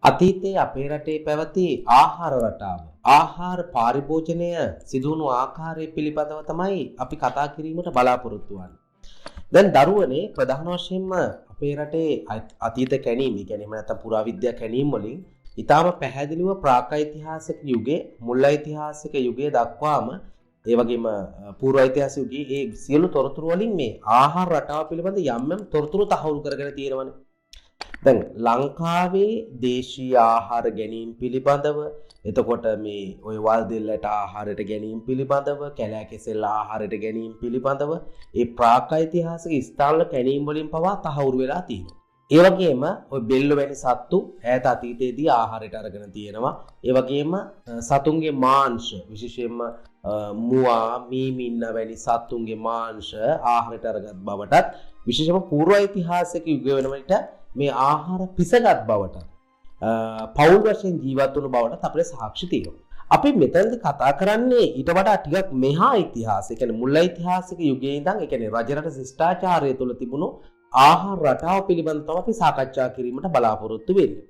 අතීතයේ අපේ රටේ පැවති ආහාර රටාව ආහාර පරිභෝජනය සිදුවුණු ආකාරය පිළිබඳව තමයි අපි කතා කිරීමට බලාපොරොත්තු වෙන්නේ. දැන් දරුවනේ ප්‍රධාන වශයෙන්ම අපේ රටේ අතීත කැණීම්, ඒ කියන්නේ නැත්නම් පුරාවිද්‍යා කැණීම් වලින් ඊටාම පැහැදිලිව ප්‍රාග්ඓතිහාසික යුගයේ මුල් ඓතිහාසික යුගයේ දක්වාම ඒ වගේම පූර්ව ඓතිහාසික යුගයේ ඒ සියලු තොරතුරු වලින් මේ ආහාර රටාව පිළිබඳ යම් යම් තොරතුරු තහවුරු කරගෙන තියෙනවනේ. දැන් ලංකාවේ දේශීය ආහාර ගැනීම පිළිබඳව, එතකොට මේ ඔය වල් දෙල්ලට ආහාරයට ගැනීම පිළිබඳව, කැලෑ කෙසෙල් ආහාරයට ගැනීම පිළිබඳව ඒ ප්‍රාග්ඓතිහාසික ස්ථාන කැණීම් වලින් පවා තහවුරු වෙලා තියෙනවා. ඒ වගේම ඔය බෙල්ල වැනි සත්තු ඈත අතීතයේදී ආහාරයට අරගෙන තියෙනවා. ඒ වගේම සතුන්ගේ මාංශ, විශේෂයෙන්ම මුවා, මීමින්න වැනි සත්තුන්ගේ මාංශ ආහාරයට අරගත් බවටත්, විශේෂයෙන්ම පූර්ව ඓතිහාසික යුග වෙන විට මේ ආහාර පිසගත් බවට, පෞල් වශයෙන් ජීවත් වුණු බවට අපේ සාක්ෂි තියෙනවා. අපි මෙතනදී කතා කරන්නේ ඊට වඩා ටිකක් මෙහා ඉතිහාසය, ඒ කියන්නේ මුල් ඓතිහාසික යුගයේ ඉඳන්, ඒ කියන්නේ රජරට ශිෂ්ටාචාරය තුළ තිබුණු ආහාර රටාව පිළිබඳව අපි සාකච්ඡා කිරීමට බලාපොරොත්තු වෙන්නේ.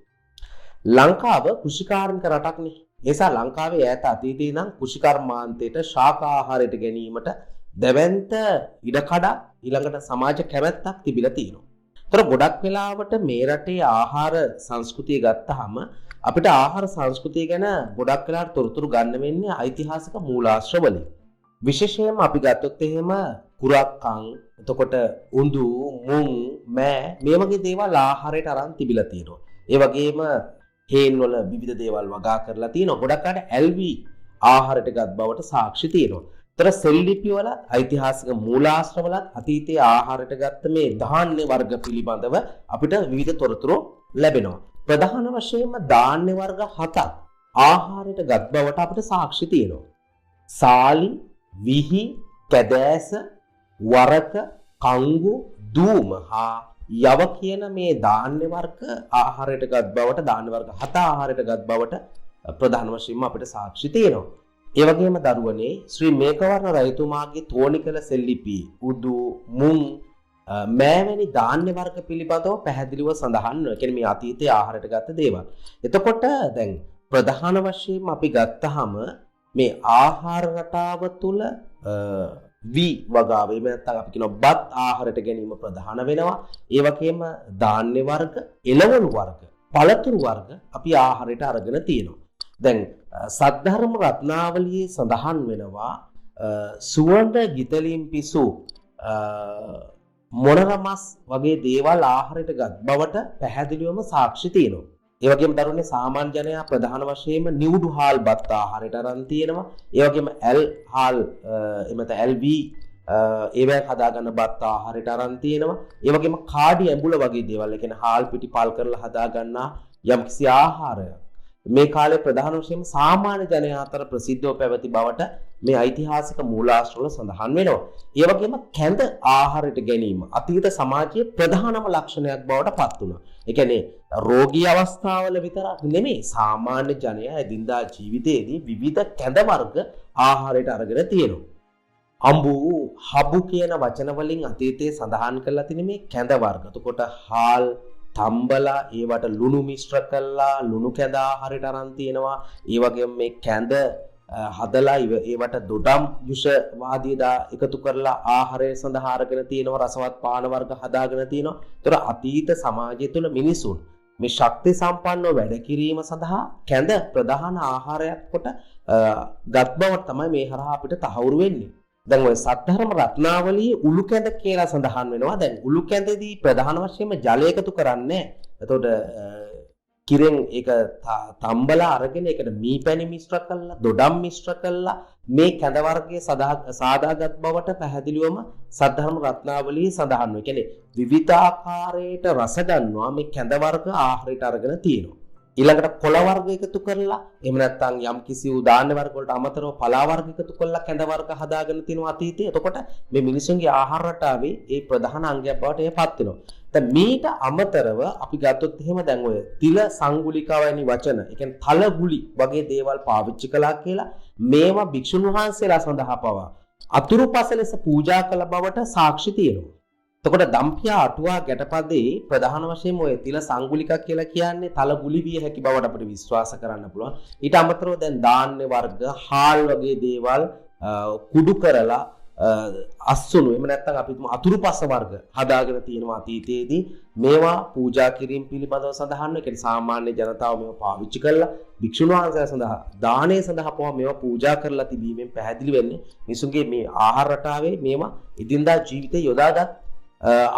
ලංකාව කෘෂිකාර්මික රටක් නේ. ඒ නිසා ලංකාවේ ඈත අතීතයේ ඉඳන් කෘෂිකර්මාන්තයට ශාකා ආහාරයට ගැනීමට දැවැන්ත ඉඩකඩ ඊළඟට සමාජ කැමැත්තක් තිබිලා තියෙනවා. තර ගොඩක් වෙලාවට මේ රටේ ආහාර සංස්කෘතිය ගත්තාම අපිට ආහාර සංස්කෘතිය ගැන ගොඩක් වෙලාවට තොරතුරු ගන්න වෙන්නේ ඓතිහාසික මූලාශ්‍ර වලින්. විශේෂයෙන්ම අපි ගත්තොත් එහෙම කුරක්කන්, එතකොට උඳු, මුං, මෑ මේ වගේ දේවල් ආහාරයට අරන් තිබිලා තියෙනවා. ඒ වගේම හේන් වල විවිධ දේවල් වගා කරලා තියෙනවා. ගොඩක් අය ඇල්වි ආහාරයට ගත් බවට සාක්ෂි තියෙනවා. තර සෙල් ලිපි වල ඓතිහාසික මූලාශ්‍ර වල අතීතයේ ආහාරයට ගත්ත මේ ධාන්‍ය වර්ග පිළිබඳව අපිට විවිධ තොරතුරු ලැබෙනවා. ප්‍රධාන වශයෙන්ම ධාන්‍ය වර්ග 7ක් ආහාරයට ගත් බවට අපිට සාක්ෂි තියෙනවා. සාලි, විහි, කැදෑස, වරක, කංගු, දූම හා යව කියන මේ ධාන්‍ය වර්ග ආහාරයට ගත් බවට, ධාන්‍ය වර්ග 7 ආහාරයට ගත් බවට ප්‍රධාන වශයෙන්ම අපිට සාක්ෂි තියෙනවා. ඒ වගේම දරුවනේ ශ්‍රී මේකවර්ණ රජතුමාගේ තෝනිකල සෙල් ලිපියේ උදු, මුං, මෑවැනි ධාන්‍ය වර්ග පිළිබඳව පැහැදිලිව සඳහන් වෙනවා. කියන්නේ මේ අතීතයේ ආහාරයට ගත්ත දේවල්. එතකොට දැන් ප්‍රධාන වශයෙන් අපි ගත්තාම මේ ආහාර රටාව තුළ වී වගාව, එහෙම නැත්නම් අපි කියනවා බත් ආහාරයට ගැනීම ප්‍රධාන වෙනවා. ඒ වගේම ධාන්‍ය වර්ග, එළවලු වර්ග, පළතුරු වර්ග අපි ආහාරයට අරගෙන තියෙනවා. දැන් සද්ධර්ම රත්නාවලියේ සඳහන් වෙනවා සුවඳ ගිතලින් පිසු මොනරමස් වගේ දේවල් ආහාරයට ගත් බවට පැහැදිලිවම සාක්ෂි තියෙනවා. ඒ වගේම දරුවනේ සාමාන්‍ය ජනයා ප්‍රධාන වශයෙන්ම නිවුඩු හාල් බත් ආහාරයට අරන් තියෙනවා. ඒ වගේම ඇල් හාල් එමෙත ඇල්වි ඒවැ හදාගන්න බත් ආහාරයට අරන් තියෙනවා. ඒ වගේම කාඩි ඇඹුල වගේ දේවල්, ඒ කියන්නේ හාල් පිටි පල් කරලා හදාගන්න යම්කිසි ආහාරයක් මේ කාලේ ප්‍රධාන වශයෙන් සාමාන්‍ය ජනයා අතර ප්‍රසිද්ධව පැවති බවට මේ ඓතිහාසික මූලාශ්‍රවල සඳහන් වෙනවා. ඒ වගේම කැඳ ආහාරයට ගැනීම අතීත සමාජයේ ප්‍රධානම ලක්ෂණයක් බවට පත් වුණා. ඒ කියන්නේ රෝගී අවස්ථාවල විතරක් නෙමෙයි, සාමාන්‍ය ජනයා එදිනදා ජීවිතයේදී විවිධ කැඳ වර්ග ආහාරයට අරගෙන තියෙනවා. අඹු, හබු කියන වචන වලින් අතීතයේ සඳහන් කරලා තියෙන මේ කැඳ වර්ග. එතකොට හාල්, තම්බලා ඒවට ලුණු මිශ්‍ර කළා ලුණු කැඳ ආහාරයට අරන් තියෙනවා. ඒ වගේම මේ කැඳ හදලා ඒවට දොඩම් යුෂ වාදී දා එකතු කරලා ආහාරය සඳහා අරගෙන තියෙනවා. රසවත් පාන වර්ග හදාගෙන තියෙනවා. ඒතර අතීත සමාජය තුළ මිනිසුන් මේ ශක්ති සම්පන්නව වැඩ කිරීම සඳහා කැඳ ප්‍රධාන ආහාරයක් කොට ගත් බව තමයි මේ හරහා අපිට තහවුරු වෙන්නේ. දැන් ඔය සද්ධර්ම රත්නාවලියේ උළු කැඳ කියලා සඳහන් වෙනවා. දැන් උළු කැඳදී ප්‍රධාන වශයෙන්ම ජලය එකතු කරන්නේ. එතකොට කිරෙන් ඒක තම්බලා අරගෙන ඒකට මී පැණි මිශ්‍ර කරලා, දොඩම් මිශ්‍ර කරලා මේ කැඳ වර්ගයේ සාදාගත් බවට පැහැදිලිවම සද්ධර්ම රත්නාවලියේ සඳහන් වෙනවා. ඒ කියන්නේ විවිධාකාරයට රස ගන්නවා මේ කැඳ වර්ග ආහාරයට අරගෙන තියෙනවා. ඊළඟට කොළ වර්ග එකතු කරලා, එහෙම නැත්නම් යම් කිසි ධාන්‍ය වර්ග වලට අමතරව පලා වර්ග එකතු කරලා කැඳ වර්ග හදාගෙන තිනවා අතීතයේ. එතකොට මේ මිනිසුන්ගේ ආහාර රටාවේ ඒ ප්‍රධාන අංගයක් බවට එයපත් වෙනවා. දැන් මීට අමතරව අපි ගත්තොත් එහෙම දැන් ඔය තිල සංගුලිකා වැනි වචන, ඒ කියන්නේ තලගුලි වගේ දේවල් පාවිච්චි කළා කියලා මේවා භික්ෂුන් වහන්සේලා සඳහා පවා අතුරුපස ලෙස පූජා කළ බවට සාක්ෂි තියෙනවා. එතකොට දම්පියා අටුවා ගැටපදේ ප්‍රධාන වශයෙන් ඔය තිල සංගුලිකා කියලා කියන්නේ තල ගුලි විය හැකි බවට අපිට විශ්වාස කරන්න පුළුවන්. ඊට අමතරව දැන් ධාන්‍ය වර්ග, හාල් වගේ දේවල් කුඩු කරලා අස්සුණු එහෙම නැත්නම් අපි අතුරුපස වර්ග හදාගෙන තියෙනවා අතීතයේදී. මේවා පූජා කිරීම පිළිබඳව සඳහන් වෙන. ඒ කියන්නේ සාමාන්‍ය ජනතාව මේවා පාවිච්චි කරලා භික්ෂුන් වහන්සේලා සඳහා දානය සඳහා පවා මේවා පූජා කරලා තිබීමෙන් පැහැදිලි වෙන්නේ මිනිසුන්ගේ මේ ආහාර රටාවේ මේවා ඉදින්දා ජීවිතේ යොදාගත්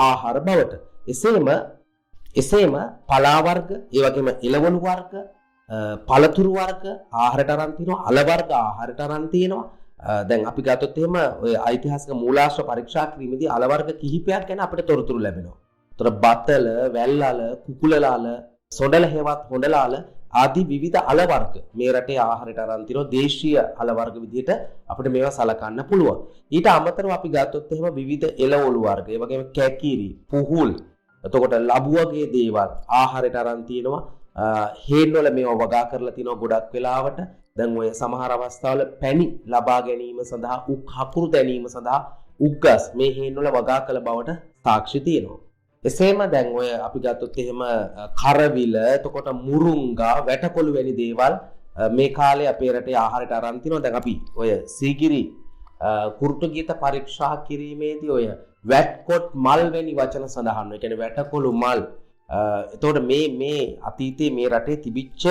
ආහාර බවට. එසේම පලා වර්ග, ඒ වගේම එළවලු වර්ග, පළතුරු වර්ග ආහාරයට අරන් තිනවා, අල වර්ග ආහාරයට අරන් තියෙනවා. දැන් අපි ගත්තොත් එහෙම ඔය ඓතිහාසික මූලාශ්‍ර පරීක්ෂා කිරීමේදී අල වර්ග කිහිපයක් ගැන අපිට තොරතුරු ලැබෙනවා. ඒතර බතල, වැල්ලල, කුකුලලාල, සොඩල හේවත් හොඬලාල ආදී විවිධ අල වර්ග මේ රටේ ආහාරයට අරන් තිනවා. දේශීය අල වර්ග විදිහට අපිට මේවා සලකන්න පුළුවන්. ඊට අමතරව අපි ගත්තොත් එහෙම විවිධ එළවලු වර්ග, ඒ වගේම කැකිරි, පුහුල්, එතකොට ලබු වගේ දේවල් ආහාරයට අරන් තිනවා. හේන් වල මේවා වගා කරලා තිනවා ගොඩක් වෙලාවට. දැන් ඔය සමහර අවස්ථාවල පැණි ලබා ගැනීම සඳහා උක් හකුරු දැනීම සඳහා උග්ගස් මේ හේන් වල වගා කළ බවට සාක්ෂි තියෙනවා. එසේම දැන් ඔය අපි ගත්තොත් එහෙම කරවිල, එතකොට මුරුංගා, වැටකොළු වැනි දේවල් මේ කාලේ අපේ රටේ ආහාරයට අරන් තිනවා. දැන් අපි ඔය සීගිරි කුරුටු ගීත පරීක්ෂා කිරීමේදී ඔය වැට්කොට් මල් වැනි වචන සඳහන් වෙනවා. ඒ කියන්නේ වැටකොළු මල්. එතකොට මේ අතීතයේ මේ රටේ තිබිච්ච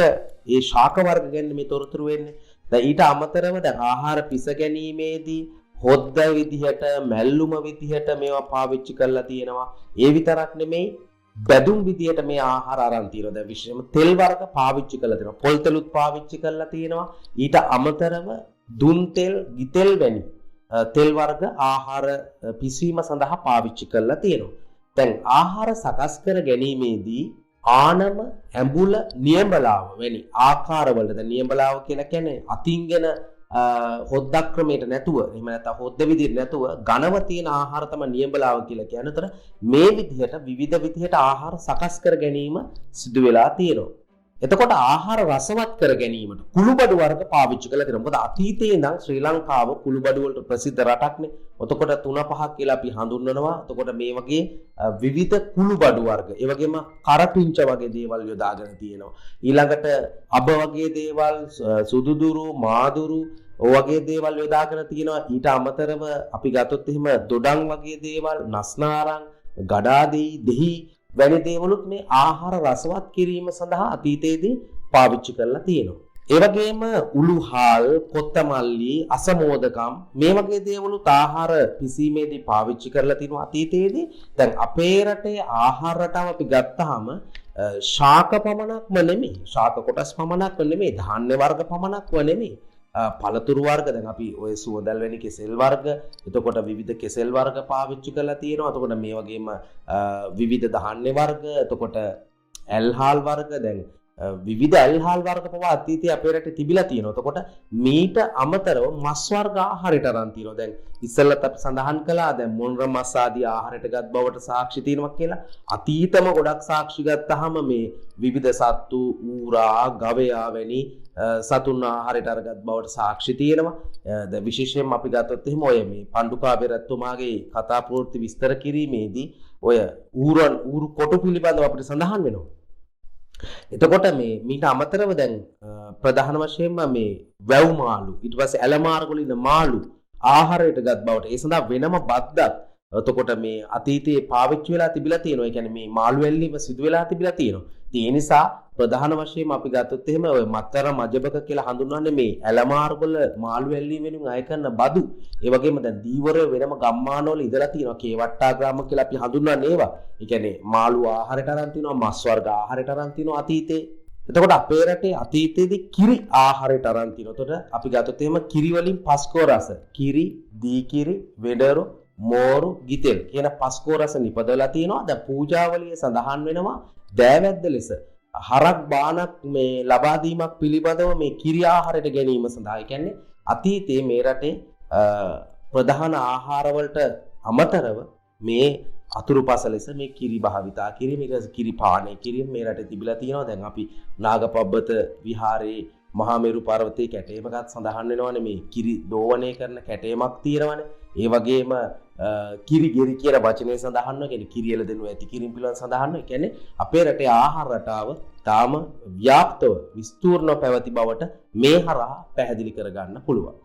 ඒ ශාක වර්ග ගැන මේ තොරතුරු වෙන්නේ. දැන් ඊට අමතරව දැන් ආහාර පිස ගැනීමේදී හොද්ද විදිහට, මැල්ලුම විදිහට මේවා පාවිච්චි කරලා තියෙනවා. ඒ විතරක් නෙමෙයි බැදුම් විදිහට මේ ආහාර අරන් තියෙනවා. දැන් විශේෂයෙන්ම තෙල් වර්ග පාවිච්චි කරලා තියෙනවා. පොල් තෙලුත් පාවිච්චි කරලා තියෙනවා. ඊට අමතරව දුන් තෙල්, ගිතෙල් වැනි තෙල් වර්ග ආහාර පිසීම සඳහා පාවිච්චි කරලා තියෙනවා. දැන් ආහාර සකස් කර ගැනීමේදී ආනම, ඇඹුල, නියඹලාව වැනි ආකාරවලට දැන් නියඹලාව කියලා කියන්නේ අතින්ගෙන හොද්දක් ක්‍රමයට නැතුව එහෙම නැත්නම් හොද්ද විදිහට නැතුව ඝනව තියෙන ආහාර තමයි නියඹලාව කියලා කියන්නේ. උතර මේ විදිහට විවිධ විදිහට ආහාර සකස් කර ගැනීම සිදු වෙලා තියෙනවා. එතකොට ආහාර රසවත් කර ගැනීමට කුළුබඩු වර්ග පාවිච්චි කරලා තියෙනවා. මොකද අතීතයේ ඉඳන් ශ්‍රී ලංකාව කුළුබඩු වලට ප්‍රසිද්ධ රටක්නේ. එතකොට 3-5ක් කියලා අපි හඳුන්වනවා. එතකොට මේ වගේ විවිධ කුළුබඩු වර්ග, ඒ වගේම කරපිංච වගේ දේවල් යොදාගෙන තියෙනවා. ඊළඟට අබ වගේ දේවල්, සුදුදුරු, මාදුරු වගේ දේවල් යොදාගෙන තියෙනවා. ඊට අමතරව අපි ගත්තොත් එහෙම දොඩම් වගේ දේවල්, නස්නාරං, ගඩාදෙයි, දෙහි වැනි දේවලුත් මේ ආහාර රසවත් කිරීම සඳහා අතීතයේදී පාවිච්චි කරලා තියෙනවා. ඒ වගේම උළුහාල්, කොත්තමල්ලි, අසමෝදකම් මේ වගේ දේවලුත් ආහාර පිසීමේදී පාවිච්චි කරලා තිනවා අතීතයේදී. දැන් අපේ රටේ ආහාර රටාව අපි ගත්තාම ශාක පමණක්ම නෙමෙයි, ශාක කොටස් පමණක්ම නෙමෙයි, ධාන්‍ය වර්ග පමණක්ම නෙමෙයි, පළතුරු වර්ග දැන් අපි ඔය සුවඳල් වැනි කෙසෙල් වර්ග, එතකොට විවිධ කෙසෙල් වර්ග පාවිච්චි කරලා තියෙනවා. එතකොට මේ වගේම විවිධ ධාන්‍ය වර්ග, එතකොට ඇල්හාල් වර්ග, දැන් විවිධ ඇල්හාල් වර්ග පවා අතීතයේ අපේ රටේ තිබිලා තියෙනවා. එතකොට මීට අමතරව මස් වර්ග ආහාරයට අරන් තියෙනවා. දැන් ඉස්සෙල්ලත් අපි සඳහන් කළා දැන් මොණර මස් ආදී ආහාරයට ගත් බවට සාක්ෂි තියෙනවා කියලා. අතීතම ගොඩක් සාක්ෂි ගත්තාම මේ විවිධ සත්තු, ඌරා, ගවයා වැනි සතුන් ආහාරයට අරගත් බවට සාක්ෂි තියෙනවා. දැන් විශේෂයෙන්ම අපි ගත්තොත් එහෙම ඔය මේ පණ්ඩුකාභය රජතුමාගේ කතා ප්‍රවෘත්ති විස්තර කිරීමේදී ඔය ඌරු කොටු පිළිබඳව අපිට සඳහන් වෙනවා. එතකොට මේ මීට අමතරව දැන් ප්‍රධාන වශයෙන්ම මේ වැව් මාළු, ඊට පස්සේ ඇලමාර්ග වල ඉන්න මාළු ආහාරයට ගත් බවට ඒ සඳහා වෙනම බද්දක් එතකොට මේ අතීතයේ පාවිච්චි වෙලා තිබිලා තියෙනවා. ඒ කියන්නේ මේ මාළු වැල්ලීම සිදු වෙලා තිබිලා තියෙනවා. ඒ නිසා ප්‍රධාන වශයෙන් අපි ගත්තොත් එහෙම ඔය මත්තර මජබක කියලා හඳුන්වන්නේ මේ ඇලමාර්ග වල මාළු වැල්ලීම වෙනුවෙන් අය කරන බදු. ඒ වගේම දැන් දීවර වෙනම ගම්මානවල ඉඳලා තියෙනවා. කේවට්ටා ග්‍රාම කියලා අපි හඳුන්වන්නේ ඒවා. ඒ කියන්නේ මාළු ආහාරයට අරන් තිනවා, මස් වර්ග ආහාරයට අරන් තිනවා අතීතේ. එතකොට අපේ රටේ අතීතයේදී කිරි ආහාරයට අරන් තිනවා. එතකොට අපි ගත්තොත් එහෙම කිරි වලින් පස්කෝ රස, කිරි, දීකිරි, වෙඩරු, මෝරු, ගිතෙල් කියන පස්කෝ රස නිපදවලා තියෙනවා. දැන් පූජාවලියේ සඳහන් වෙනවා දෑවැද්ද ලෙස හරක් බානක් මේ ලබා දීමක් පිළිබඳව මේ කිරි ආහාරයට ගැනීම සඳහා. ඒ කියන්නේ අතීතයේ මේ රටේ ප්‍රධාන ආහාර වලට අමතරව මේ අතුරුපස ලෙස මේ කිරි භාවිතා කිරීම, ඊට පස්සේ කිරි පානය කිරීම මේ රටේ තිබිලා තියෙනවා. දැන් අපි නාගපබ්බත විහාරයේ මහා මේරු පර්වතයේ කැටයමකත් සඳහන් වෙනවනේ මේ කිරි දෝවණය කරන කැටයමක් තියෙනවනේ. ඒ වගේම කිරි ගෙරි කියන වචනේ සඳහන් වෙනවා. කියන්නේ කිරි එළදෙනු ඇති කිරින් පිළිවන් සඳහන් වෙනවා. කියන්නේ අපේ රටේ ආහාර රටාව තාම ව්‍යාප්තව විස්තූර්ණව පැවති බවට මේ හරහා පැහැදිලි කරගන්න පුළුවන්.